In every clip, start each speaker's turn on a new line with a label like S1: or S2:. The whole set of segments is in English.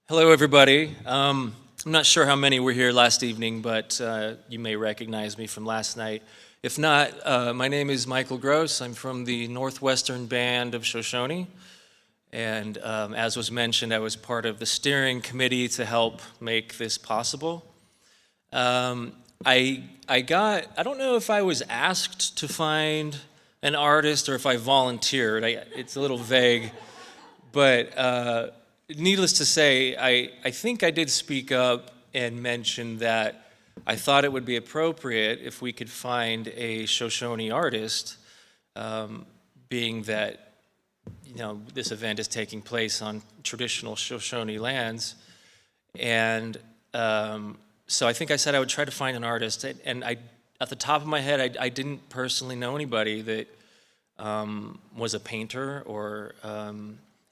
S1: Hello, everybody. I'm not sure how many were here last evening, but you may recognize me from last night. If not, my name is Micahel Gross. I'm from the Northwestern band of Shoshone. And as was mentioned, I was part of the steering committee to help make this possible. I don't know if I was asked to find an artist or if I volunteered. It's a little vague, but needless to say, I think I did speak up and mention that I thought it would be appropriate if we could find a Shoshone artist, being that this event is taking place on traditional Shoshone lands. And so I think I said I would try to find an artist. And at the top of my head, I didn't personally know anybody that was a painter or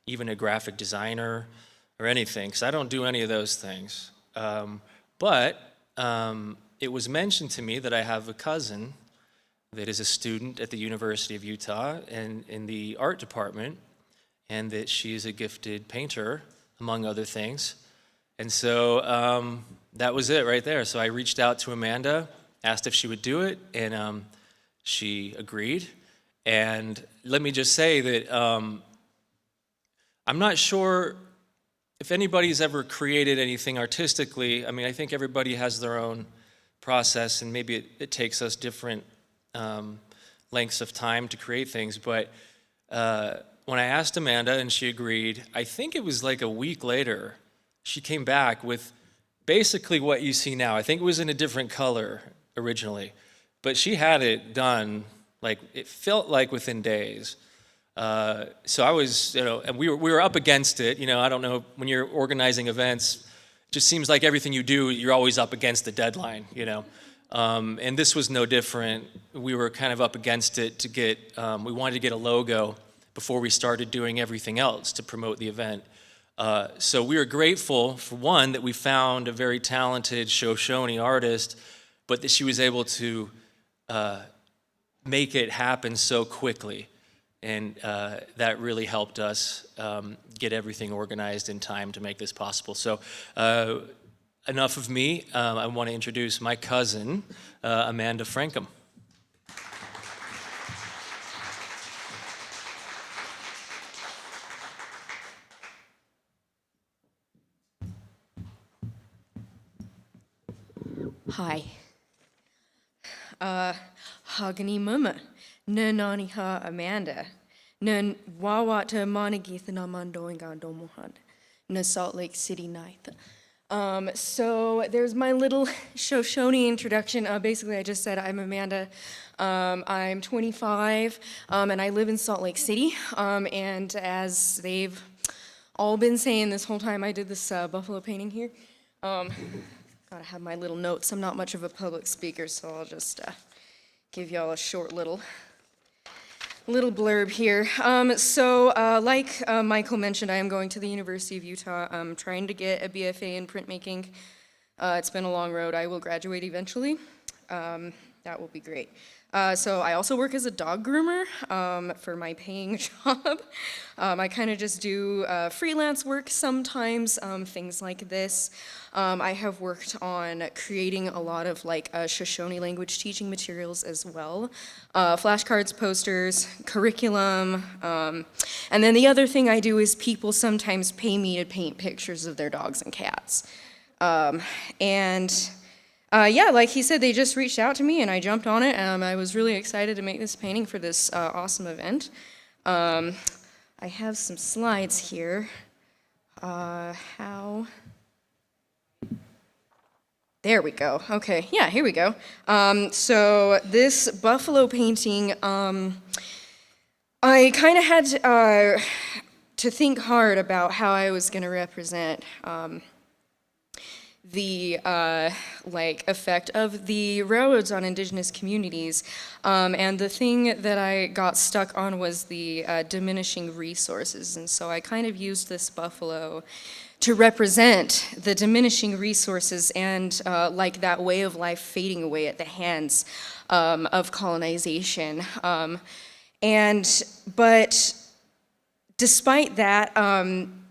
S1: even a graphic designer or anything, because I don't do any of those things. But it was mentioned to me that I have a cousin that is a student at the University of Utah and in the art department, and that she is a gifted painter, among other things. And so that was it right there. So I reached out to Amanda, asked if she would do it, and she agreed. And let me just say that I'm not sure if anybody's ever created anything artistically. I mean, I think everybody has their own process, and maybe it takes us different lengths of time to create things. But when I asked Amanda and she agreed, I think it was like a week later, she came back with basically what you see now. I think it was in a different color originally, but she had it done, like it felt like within days. So I was, and we were up against it. I don't know, when you're organizing events, it just seems like everything you do, you're always up against the deadline, And this was no different. We were kind of up against it to get, we wanted to get a logo before we started doing everything else to promote the event. So we were grateful, for one, that we found a very talented Shoshone artist, but that she was able to make it happen so quickly. And that really helped us get everything organized in time to make this possible. So enough of me. I want to introduce my cousin, Amanda Francom.
S2: Hi. Hagani mama. Nani ha Amanda. Nun wawata managith na mandoinga domohan. Na Salt Lake City night. So there's my little Shoshone introduction. Basically, I just said I'm Amanda. I'm 25, and I live in Salt Lake City. And as they've all been saying this whole time I did this buffalo painting here, gotta have my little notes. I'm not much of a public speaker, so I'll just give y'all a short little blurb here. Like Micahel mentioned, I am going to the University of Utah. I'm trying to get a BFA in printmaking. It's been a long road. I will graduate eventually. That will be great. So I also work as a dog groomer for my paying job. I kind of just do freelance work sometimes, things like this. I have worked on creating a lot of Shoshone language teaching materials as well. Flashcards, posters, curriculum. And then the other thing I do is people sometimes pay me to paint pictures of their dogs and cats. Yeah, like he said, they just reached out to me and I jumped on it. I was really excited to make this painting for this awesome event. I have some slides here. There we go. Okay, yeah, here we go. So this buffalo painting, I kind of had to think hard about how I was going to represent the effect of the railroads on indigenous communities. And the thing that I got stuck on was the diminishing resources. And so I kind of used this buffalo to represent the diminishing resources and that way of life fading away at the hands of colonization. But despite that,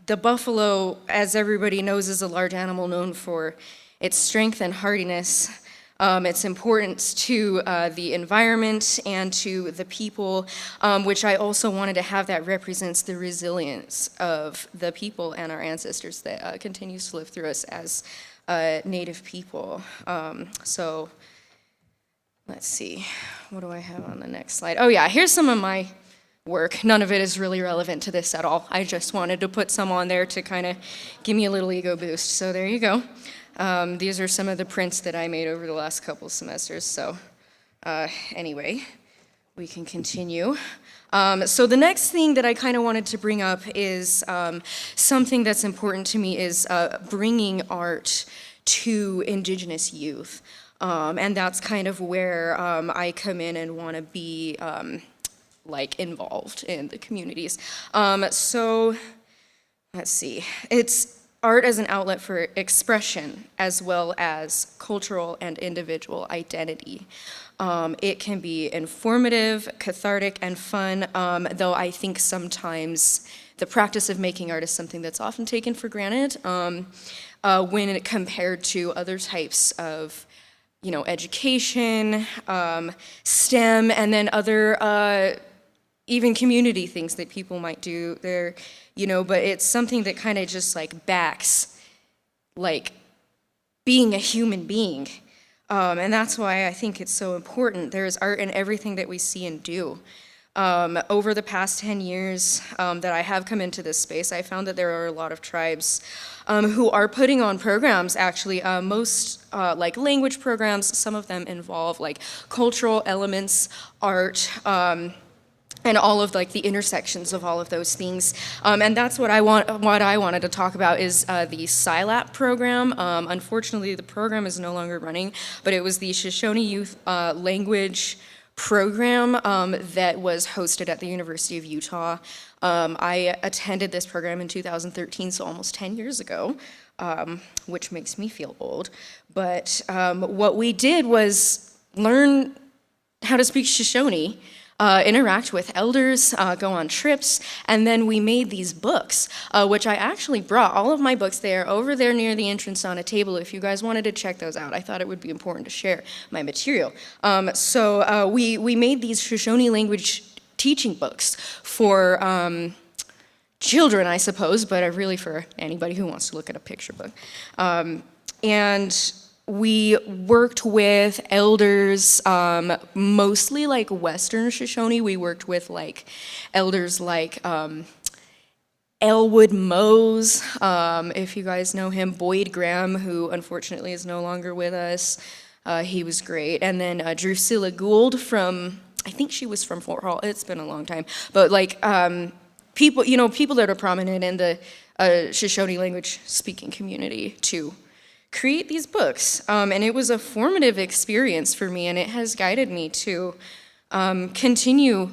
S2: The buffalo, as everybody knows, is a large animal known for its strength and hardiness, its importance to the environment and to the people, which I also wanted to have that represents the resilience of the people and our ancestors that continues to live through us as Native people. So let's see, what do I have on the next slide? Oh yeah, here's some of my work. None of it is really relevant to this at all. I just wanted to put some on there to kind of give me a little ego boost. So there you go. These are some of the prints that I made over the last couple semesters. So anyway, we can continue. So the next thing that I kind of wanted to bring up is something that's important to me is bringing art to Indigenous youth. And that's kind of where I come in and want to be like involved in the communities. So let's see, it's art as an outlet for expression as well as cultural and individual identity. It can be informative, cathartic, and fun, though I think sometimes the practice of making art is something that's often taken for granted when compared to other types of, you know, education, STEM, and then other even community things that people might do there, you know, but it's something that kind of just like backs like being a human being. And that's why I think it's so important. There is art in everything that we see and do. Over the past 10 years that I have come into this space, I found that there are a lot of tribes who are putting on programs, actually, most like language programs. Some of them involve like cultural elements, art, and all of like the intersections of all of those things. And that's what I wanted to talk about is the SILAP program. Unfortunately, the program is no longer running, but it was the Shoshone Youth Language program that was hosted at the University of Utah. I attended this program in 2013, so almost 10 years ago, which makes me feel old. But what we did was learn how to speak Shoshone, interact with elders, go on trips, and then we made these books, which I actually brought. All of my books, they are over there near the entrance on a table if you guys wanted to check those out. I thought it would be important to share my material. So we made these Shoshone language teaching books for children, I suppose, but really for anybody who wants to look at a picture book. And we worked with elders, mostly like Western Shoshone. We worked with like elders like Elwood Mose, if you guys know him, Boyd Graham, who unfortunately is no longer with us. He was great. And then Drusilla Gould from, I think she was from Fort Hall. It's been a long time. But like people, you know, people that are prominent in the Shoshone language speaking community too. Create these books, and it was a formative experience for me, and it has guided me to continue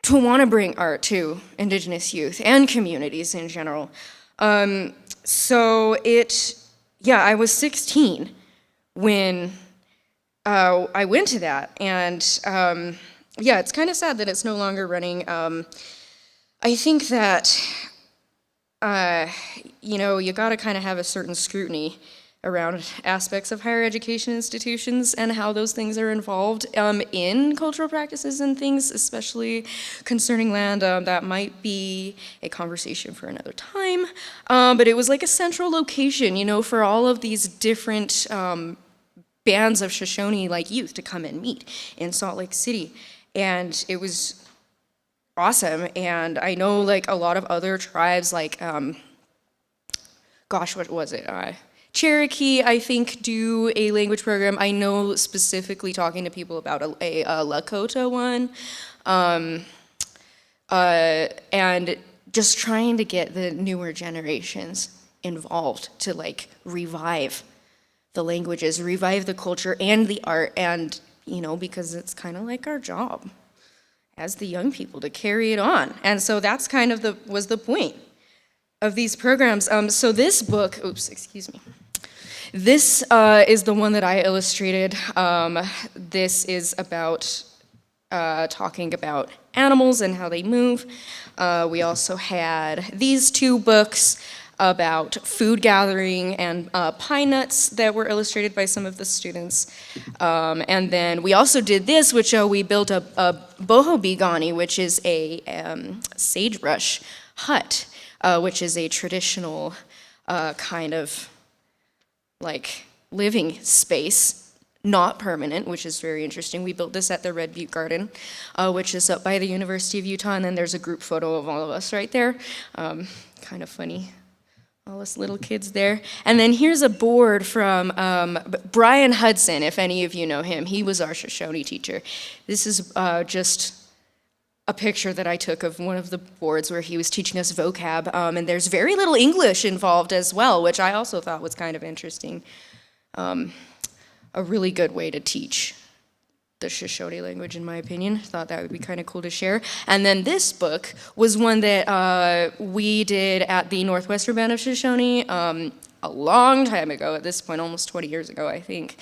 S2: to want to bring art to Indigenous youth and communities in general. So I was 16 when I went to that, and it's kind of sad that it's no longer running. I think that you know, you gotta kind of have a certain scrutiny around aspects of higher education institutions and how those things are involved in cultural practices and things, especially concerning land. That might be a conversation for another time, but it was like a central location, you know, for all of these different bands of Shoshone like youth to come and meet in Salt Lake City, and it was awesome. And I know like a lot of other tribes like what was it? Cherokee, I think, do a language program. I know specifically talking to people about a Lakota one, and just trying to get the newer generations involved to like revive the languages, revive the culture and the art, and you know, because it's kind of like our job as the young people to carry it on. And so that's kind of was the point of these programs. So this book, this is the one that I illustrated. This is about talking about animals and how they move. We also had these two books about food gathering and pine nuts that were illustrated by some of the students. And then we also did this, which we built a boho bigani, which is a sagebrush hut, which is a traditional kind of like living space, not permanent, which is very interesting. We built this at the Red Butte Garden, which is up by the University of Utah, and then there's a group photo of all of us right there. Kind of funny. All us little kids there. And then here's a board from Brian Hudson, if any of you know him. He was our Shoshone teacher. This is just a picture that I took of one of the boards where he was teaching us vocab, and there's very little English involved as well, which I also thought was kind of interesting. A really good way to teach the Shoshone language, in my opinion. Thought that would be kind of cool to share. And then this book was one that we did at the Northwestern Band of Shoshone a long time ago, at this point, almost 20 years ago, I think.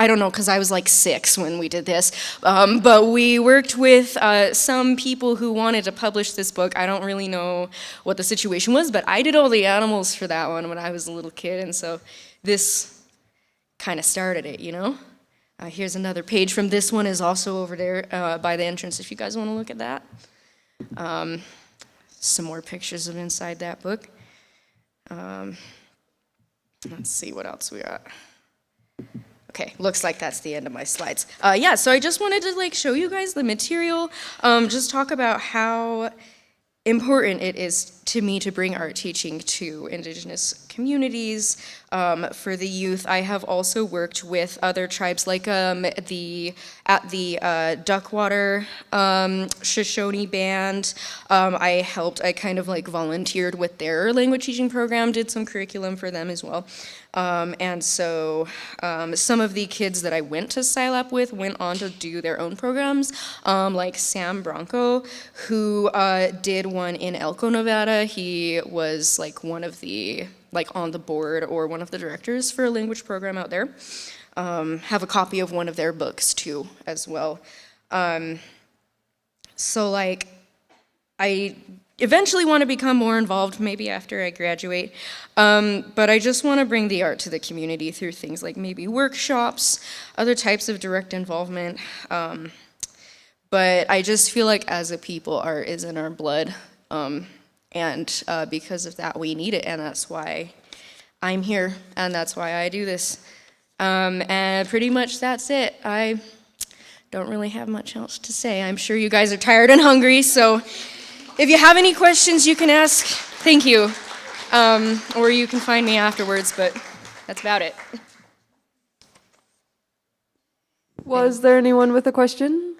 S2: I don't know, because I was like 6 when we did this, but we worked with some people who wanted to publish this book. I don't really know what the situation was, but I did all the animals for that one when I was a little kid, and so this kind of started it, you know? Here's another page from this one, is also over there by the entrance if you guys want to look at that. Some more pictures of inside that book. Let's see what else we got. Okay, looks like that's the end of my slides. Yeah, so I just wanted to like show you guys the material, just talk about how important it is to me to bring art teaching to Indigenous communities. For the youth, I have also worked with other tribes, like at the Duckwater Shoshone band. I kind of like volunteered with their language teaching program, did some curriculum for them as well. And so some of the kids that I went to SILAP with went on to do their own programs, like Sam Bronco, who did one in Elko, Nevada. He was like one of the, like on the board or one of the directors for a language program out there. Have a copy of one of their books too, as well. So like, I eventually want to become more involved, maybe after I graduate, but I just want to bring the art to the community through things like maybe workshops, other types of direct involvement, but I just feel like as a people, art is in our blood, and because of that, we need it, and that's why I'm here, and that's why I do this, and pretty much that's it. I don't really have much else to say. I'm sure you guys are tired and hungry, so if you have any questions, you can ask. Thank you. Or you can find me afterwards, but that's about it.
S3: Was there anyone with a question?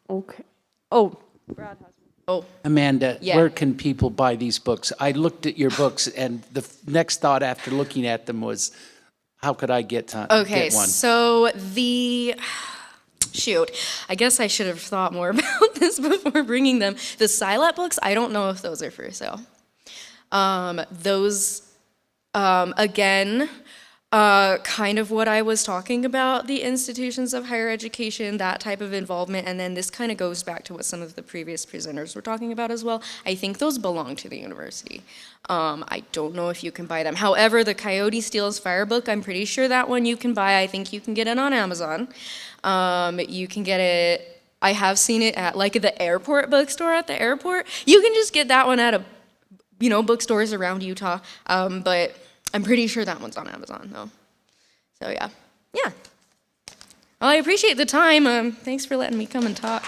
S3: Okay. Oh, Brad has one.
S2: Oh,
S4: Amanda,
S2: Yeah.
S4: where can people buy these books? I looked at your books, and the next thought after looking at them was, how could I get
S2: okay.
S4: get one?
S2: So shoot, I guess I should have thought more about this before bringing them. The SILAP books, I don't know if those are for sale. Those, again, kind of what I was talking about, the institutions of higher education, that type of involvement, and then this kind of goes back to what some of the previous presenters were talking about as well. I think those belong to the university. I don't know if you can buy them. However, the Coyote Steals Fire book, I'm pretty sure that one you can buy. I think you can get it on Amazon. You can get it, I have seen it at like the airport bookstore at the airport. You can just get that one at bookstores around Utah. But I'm pretty sure that one's on Amazon though. So yeah. Well, I appreciate the time. Thanks for letting me come and talk.